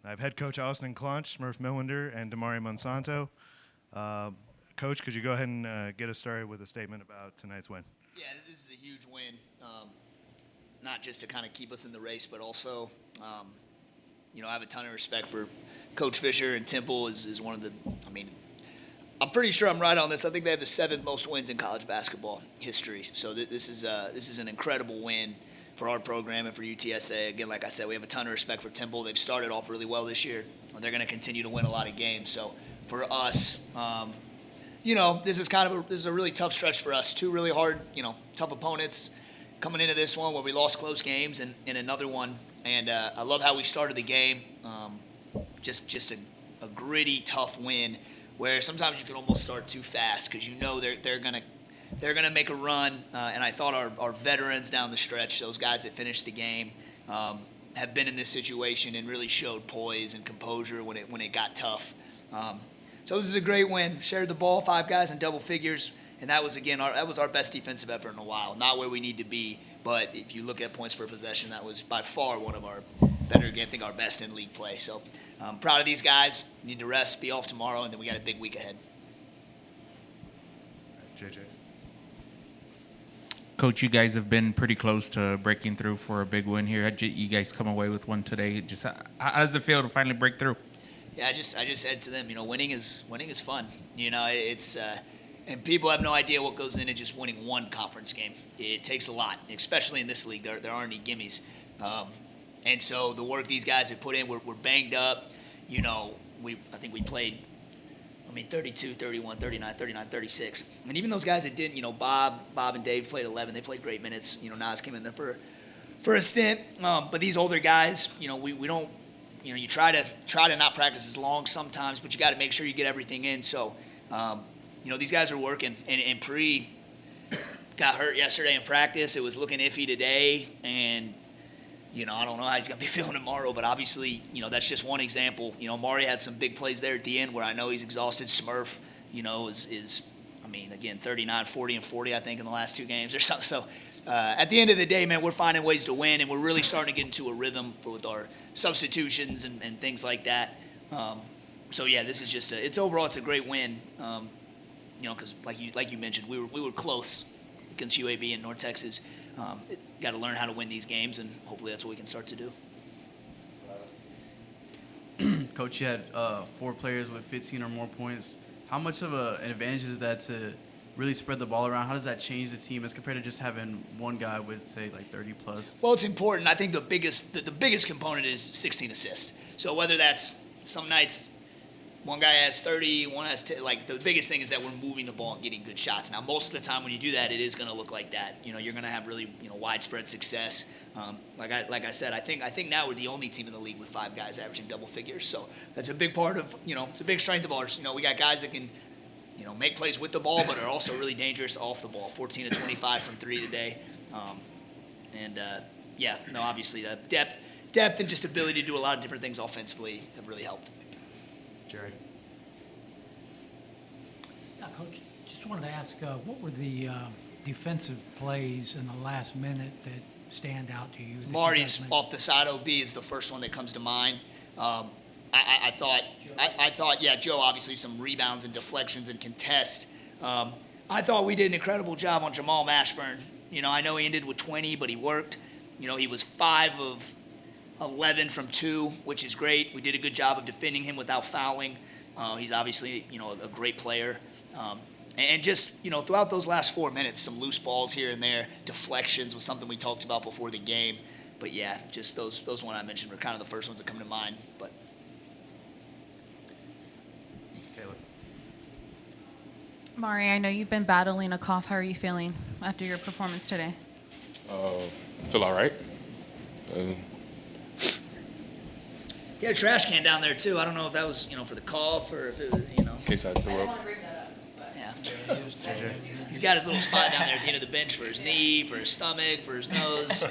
I have head coach Austin Claunch, Smurf Millender, and Damari Monsanto. Coach, could you go ahead and get us started with a statement about tonight's win? Yeah, this is a huge win, not just to kind of keep us in the race, but also, I have a ton of respect for Coach Fisher, and Temple is one of the, I'm pretty sure I'm right on this. I think they have the 7th most wins in college basketball history. So this is an incredible win for our program and for UTSA. Again, like I said, we have a ton of respect for Temple. They've started off really well this year. They're going to continue to win a lot of games. So for us, this is a really tough stretch for us. 2 really hard, tough opponents coming into this one where we lost close games and another one. And I love how we started the game. Just a gritty, tough win where sometimes you can almost start too fast because they're gonna make a run. And I thought our veterans down the stretch, those guys that finished the game, have been in this situation and really showed poise and composure when it got tough. So this is a great win. Shared the ball, 5 guys in double figures, and that was our best defensive effort in a while. Not where we need to be, but if you look at points per possession, that was by far one of our better, I think our best in league play. So I'm proud of these guys. Need to rest, be off tomorrow, and then we got a big week ahead. JJ. Coach, you guys have been pretty close to breaking through for a big win here. How'd you guys come away with one today? Just how does it feel to finally break through? Yeah, I just said to them, winning is fun. It's and people have no idea what goes into just winning one conference game. It takes a lot, especially in this league. There aren't any gimmies. And so the work these guys have put in, we're banged up. I think we played, 32, 31, 39, 39, 36. And even those guys that didn't, Bob and Dave played 11. They played great minutes. Nas came in there for a stint. But these older guys, we don't, you try to not practice as long sometimes, but you got to make sure you get everything in. So, these guys are working. And Pre got hurt yesterday in practice. It was looking iffy today. And, I don't know how he's going to be feeling tomorrow, but obviously, that's just one example. Mari had some big plays there at the end where I know he's exhausted. Smurf, is again, 39, 40, and 40, I think, in the last 2 games or something. So, at the end of the day, man, we're finding ways to win, and we're really starting to get into a rhythm with our substitutions and things like that. So, yeah, this is just overall it's a great win, because like you mentioned, we were close against UAB and North Texas. Got to learn how to win these games, and hopefully that's what we can start to do. Coach, you had 4 players with 15 or more points. How much of an advantage is that to really spread the ball around? How does that change the team as compared to just having one guy with, say, like 30 plus? Well, it's important. I think the biggest component is 16 assists. So whether that's some nights one guy has 30, one has 10, the biggest thing is that we're moving the ball and getting good shots. Now, most of the time when you do that, it is going to look like that. You're going to have really widespread success. Like I said, I think now we're the only team in the league with 5 guys averaging double figures. So that's a big part of it's a big strength of ours. We got guys that can make plays with the ball, but are also really dangerous off the ball. 14 to 25 from 3 today, obviously the depth and just ability to do a lot of different things offensively have really helped. Jerry. Yeah, Coach, just wanted to ask, what were the defensive plays in the last minute that stand out to you? Marty's off the side OB is the first one that comes to mind. I thought, Joe, obviously some rebounds and deflections and contest. I thought we did an incredible job on Jamal Mashburn. I know he ended with 20, but he worked. He was 5 of 11 from 2, which is great. We did a good job of defending him without fouling. He's obviously, a great player. And just, throughout those last 4 minutes, some loose balls here and there, deflections was something we talked about before the game. But yeah, just those one I mentioned were kind of the first ones that come to mind. But Caleb. Mari, I know you've been battling a cough. How are you feeling after your performance today? Feel all right. he had a trash can down there too. I don't know if that was, for the cough or if it was, In case I threw up. Yeah. He's got his little spot down there at the end of the bench for his knee, for his stomach, for his nose.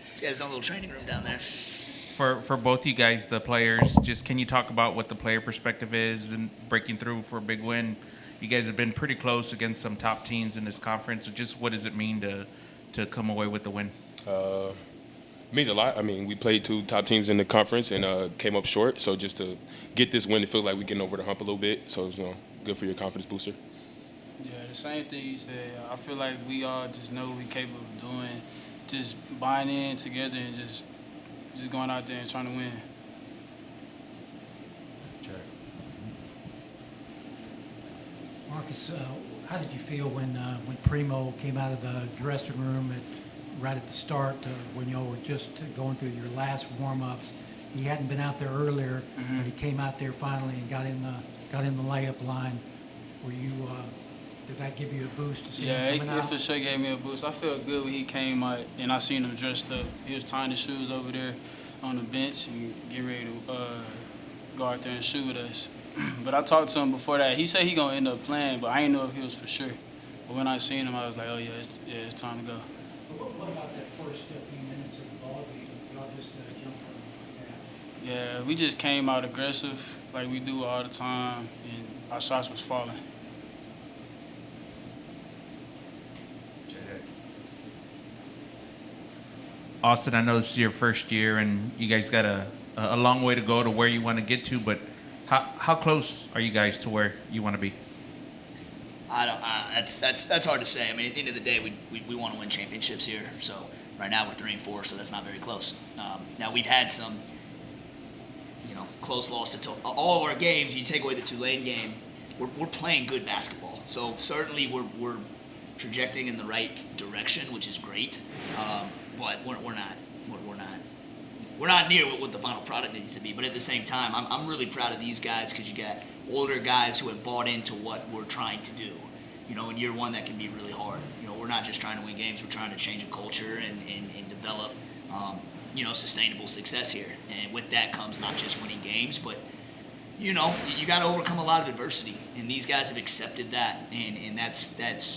He's got his own little training room down there. For both you guys, the players, just can you talk about what the player perspective is and breaking through for a big win? You guys have been pretty close against some top teams in this conference. So just what does it mean to come away with the win? Means a lot. I mean, we played 2 top teams in the conference and came up short. So just to get this win, it feels like we're getting over the hump a little bit. So it's good for your confidence booster. Yeah, the same thing you said. I feel like we all just know what we're capable of doing, just buying in together and just going out there and trying to win. Marcus, how did you feel when Primo came out of the dressing room right at the start when y'all were just going through your last warm-ups? He hadn't been out there earlier, but he came out there finally and got in the layup line. Were you? Did that give you a boost to see him coming out? It for sure gave me a boost. I felt good when he came out and I seen him dressed up. He was tying his shoes over there on the bench and getting ready to go out there and shoot with us. But I talked to him before that. He said he gonna end up playing, but I didn't know if he was for sure. But when I seen him, I was like, oh yeah, it's time to go. What about that first few minutes of the ball game? Y'all just jumped on him like that? Yeah, we just came out aggressive like we do all the time, and our shots was falling. Austin, I know this is your first year, and you guys got a long way to go to where you want to get to. But how close are you guys to where you want to be? I don't. That's hard to say. I mean, at the end of the day, we want to win championships here. So right now we're 3-4, so that's not very close. Now we've had some, close loss to all of our games. You take away the Tulane game, we're playing good basketball. So certainly we're trajecting in the right direction, which is great. But we're not near what the final product needs to be. But at the same time, I'm really proud of these guys because you got older guys who have bought into what we're trying to do. In year one, that can be really hard. We're not just trying to win games. We're trying to change a culture and develop, sustainable success here. And with that comes not just winning games, but, you got to overcome a lot of adversity. And these guys have accepted that. And that's to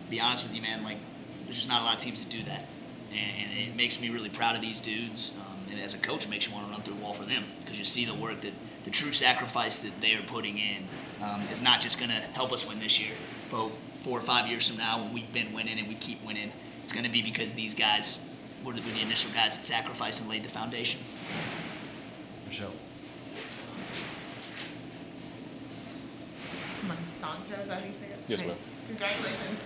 be honest with you, man, like, there's just not a lot of teams that do that. And it makes me really proud of these dudes. And as a coach, it makes you want to run through a wall for them because you see the work that the true sacrifice that they are putting in is not just going to help us win this year, but 4 or 5 years from now when we've been winning and we keep winning, it's going to be because these guys were the initial guys that sacrificed and laid the foundation. Michelle. Monsanto, is that how you say it? Yes, ma'am. Congratulations.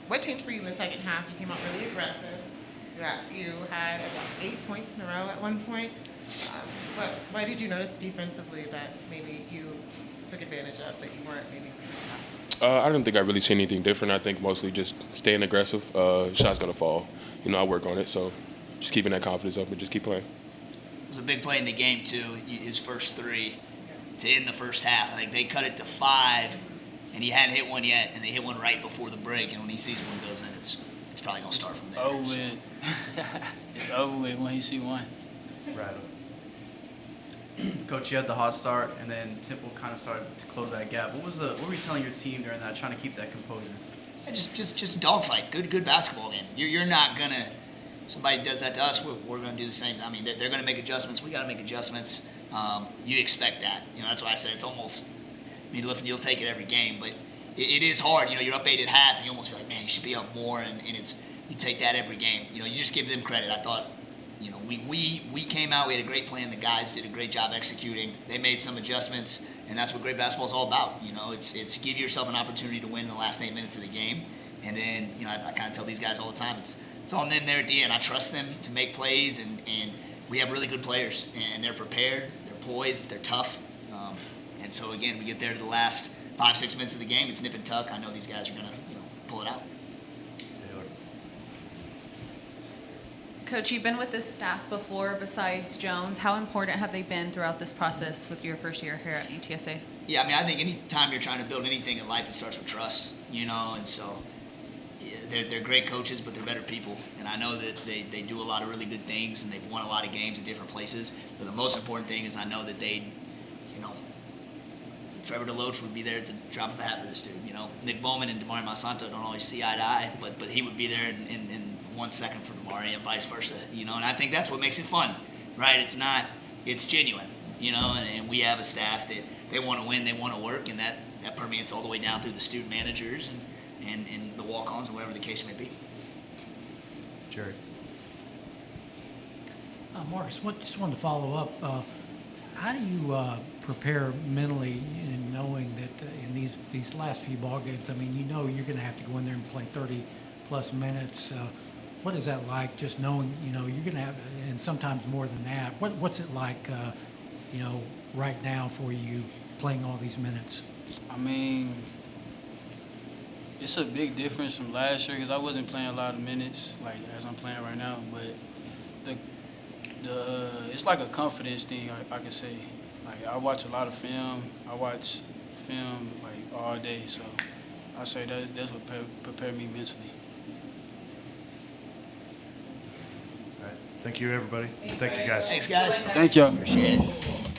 What changed for you in the second half? You came out really aggressive. You had about 8 points in a row at one point. Why did you notice defensively that maybe you took advantage of that you weren't maybe in the first half? I don't think I really see anything different. I think mostly just staying aggressive. Shot's going to fall. I work on it. So just keeping that confidence up and just keep playing. It was a big play in the game, too, his first 3 to end the first half. I think they cut it to 5, and he hadn't hit one yet, and they hit one right before the break. And when he sees one goes in, it's probably going to start from there. Over with. It's over with when he see one. Right. Coach, you had the hot start, and then Temple kind of started to close that gap. What were you telling your team during that, trying to keep that composure? Yeah, just dogfight. Good basketball game. You're not going to – somebody does that to us, we're going to do the same. I mean, they're going to make adjustments. We got to make adjustments. You expect that. That's why I said it's almost – I mean, listen, you'll take it every game, but it is hard. You're up 8 at half, and you almost feel like, man, you should be up more, and it's – you take that every game. You just give them credit. I thought, we came out. We had a great plan. The guys did a great job executing. They made some adjustments, and that's what great basketball is all about. It's give yourself an opportunity to win in the last 8 minutes of the game, and then I kind of tell these guys all the time, it's on them there at the end. I trust them to make plays, and we have really good players, and they're prepared, they're poised, they're tough, and so again, we get there to the last 5-6 minutes of the game. It's nip and tuck. I know these guys are gonna pull it out. Coach, you've been with this staff before besides Jones. How important have they been throughout this process with your first year here at UTSA? Yeah, I mean, I think any time you're trying to build anything in life, it starts with trust, and so they're great coaches, but they're better people. And I know that they do a lot of really good things, and they've won a lot of games in different places. But the most important thing is I know that Trevor DeLoach would be there at the drop of a hat for this dude. Nick Bowman and Damari Monsanto don't always see eye to eye, but he would be there in 1 second for Damari and vice versa. And I think that's what makes it fun, right? It's genuine, and we have a staff that they want to win, they want to work, and that permeates all the way down through the student managers and the walk-ons and whatever the case may be. Jerry. Marcus, just wanted to follow up. How do you prepare mentally in knowing that in these last few ball games, I mean, you know you're going to have to go in there and play 30-plus minutes. What is that like, just knowing, you know, you're going to have, and sometimes more than that, what's it like, you know, right now for you playing all these minutes? I mean, it's a big difference from last year because I wasn't playing a lot of minutes like as I'm playing right now. But it's like a confidence thing, I could say. Like I watch a lot of film. I watch film like all day, so I say that's what prepared me mentally. All right. Thank you, everybody. Thank you, guys. Thanks, guys. Thank you. Appreciate it.